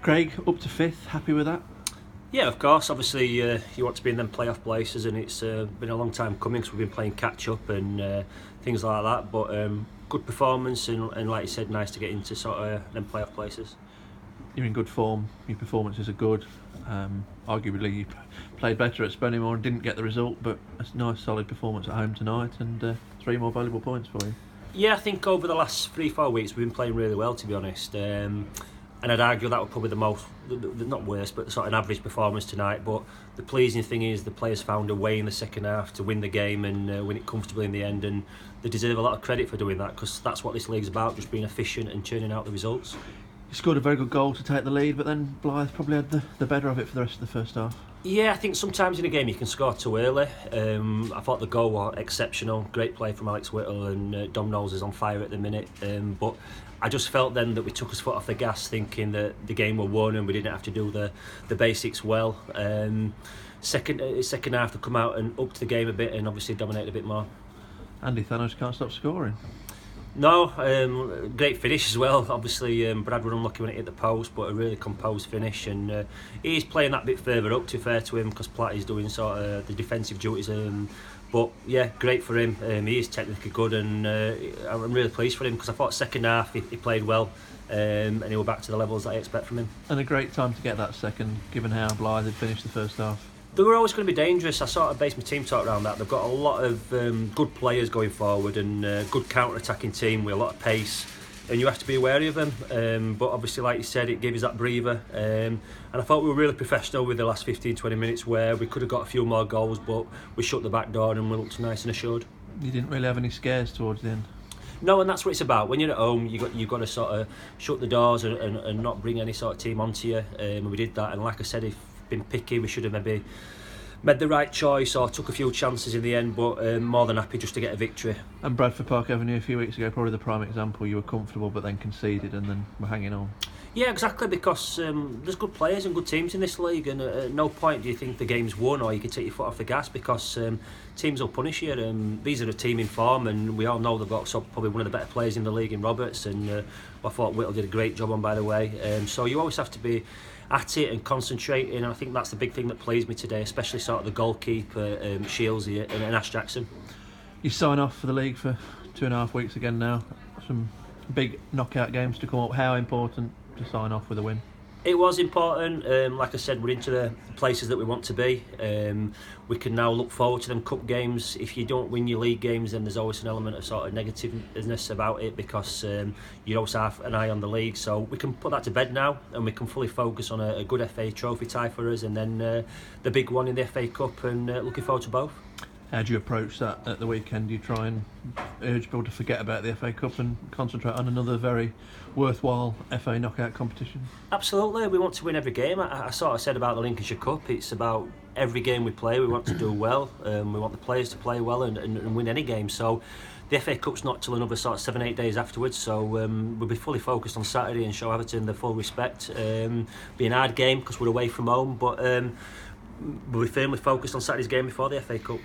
Craig, up to 5th, happy with that? Yeah, of course. Obviously, you want to be in them playoff places, and it's been a long time coming because we've been playing catch up and things like that. But good performance, and like you said, nice to get into sort of them playoff places. You're in good form. Your performances are good. Arguably, you played better at Spennymoor and didn't get the result, but a nice, solid performance at home tonight, and 3 more valuable points for you. Yeah, I think over the last 3-4 weeks we've been playing really well, to be honest. And I'd argue that was probably the most, not worst, but sort of an average performance tonight. But the pleasing thing is the players found a way in the second half to win the game and win it comfortably in the end, and they deserve a lot of credit for doing that, because that's what this league's about, just being efficient and churning out the results. You scored a very good goal to take the lead, but then Blyth probably had the better of it for the rest of the first half. Yeah, I think sometimes in a game you can score too early. I thought the goal was exceptional. Great play from Alex Whittle, and Dom Knowles is on fire at the minute. But I just felt then that we took his foot off the gas, thinking that the game were won and we didn't have to do the basics well. Second half to come out and up to the game a bit and obviously dominate a bit more. Andy Thanos can't stop scoring. No, great finish as well. Obviously, Brad were unlucky when it hit the post, but a really composed finish. And he's playing that bit further up, to be fair to him, because Platty's doing sort of the defensive duties. But yeah, great for him. He is technically good, and I'm really pleased for him, because I thought second half he played well, and he was back to the levels that I expect from him. And a great time to get that second, given how Blyth had finished the first half. They were always going to be dangerous. I sort of based my team talk around that. They've got a lot of good players going forward and good counter-attacking team with a lot of pace, and you have to be wary of them. But obviously, like you said, it gave us that breather. And I thought we were really professional with the last 15-20 minutes, where we could have got a few more goals, but we shut the back door and we looked nice and assured. You didn't really have any scares towards the end? No, and that's what it's about. When you're at home, you've got to sort of shut the doors and not bring any sort of team onto you. And we did that. And like I said, if been picky, we should have maybe made the right choice or took a few chances in the end, but more than happy just to get a victory. And Bradford Park Avenue a few weeks ago, probably the prime example. You were comfortable but then conceded and then were hanging on. Yeah, exactly, because there's good players and good teams in this league, and at no point do you think the game's won or you can take your foot off the gas, because teams will punish you. These are a team in form, and we all know they've got probably one of the better players in the league in Roberts, and I thought Whittle did a great job on, by the way. So you always have to be at it and concentrating, and I think that's the big thing that pleased me today, especially sort of the goalkeeper, Shieldsy and Ash Jackson. You sign off for the league for 2.5 weeks again now. Some big knockout games to come up. How important to sign off with a win? It was important. Like I said, we're into the places that we want to be. We can now look forward to them cup games. If you don't win your league games, then there's always an element of sort of negativeness about it, because you also have an eye on the league. So we can put that to bed now, and we can fully focus on a good FA Trophy tie for us, and then the big one in the FA Cup, and looking forward to both. How do you approach that at the weekend? Do you try and urge people to forget about the FA Cup and concentrate on another very worthwhile FA knockout competition? Absolutely, we want to win every game. I sort of said about the Lincolnshire Cup, it's about every game we play, we want to do well, we want the players to play well and win any game. So the FA Cup's not till another sort of 7-8 days afterwards, so we'll be fully focused on Saturday and show Everton the full respect. Be an hard game because we're away from home, but we'll be firmly focused on Saturday's game before the FA Cup.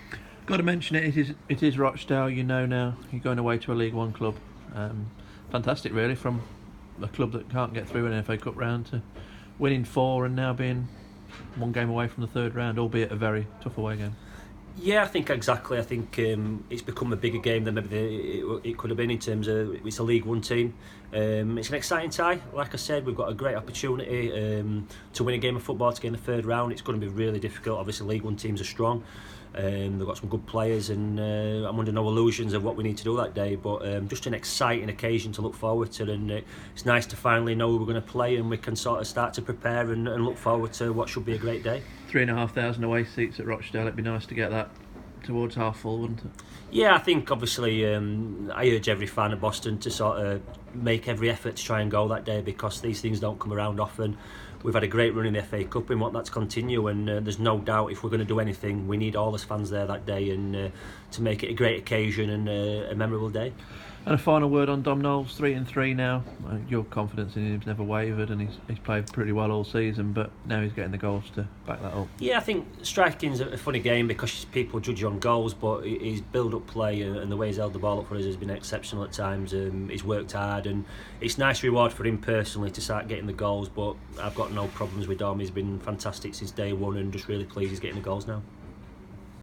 Got to mention it is Rochdale, you know now. You're going away to a League One club. Fantastic really, from a club that can't get through an FA Cup round to winning 4 and now being 1 game away from the 3rd round, albeit a very tough away game. Yeah, I think exactly. I think it's become a bigger game than maybe it could have been, in terms of it's a League One team. It's an exciting tie. Like I said, we've got a great opportunity to win a game of football to get in the 3rd round. It's going to be really difficult. Obviously, League One teams are strong. They've got some good players, and I'm under no illusions of what we need to do that day, but just an exciting occasion to look forward to, and it's nice to finally know who we're going to play, and we can sort of start to prepare and look forward to what should be a great day. 3,500 away seats at Rochdale. It'd be nice to get that towards half full, wouldn't it? Yeah, I think obviously I urge every fan of Boston to sort of make every effort to try and go that day, because these things don't come around often. We've had a great run in the FA Cup and want that to continue, and there's no doubt if we're going to do anything, we need all us fans there that day, and to make it a great occasion and a memorable day. And a final word on Dom Knowles, 3-3 now. Your confidence in him's never wavered, and he's played pretty well all season, but now he's getting the goals to back that up. Yeah, I think striking's a funny game because people judge you on goals, but his build-up play and the way he's held the ball up for us has been exceptional at times. He's worked hard, and it's nice reward for him personally to start getting the goals, but I've got no problems with Dom. He's been fantastic since day one, and just really pleased he's getting the goals now.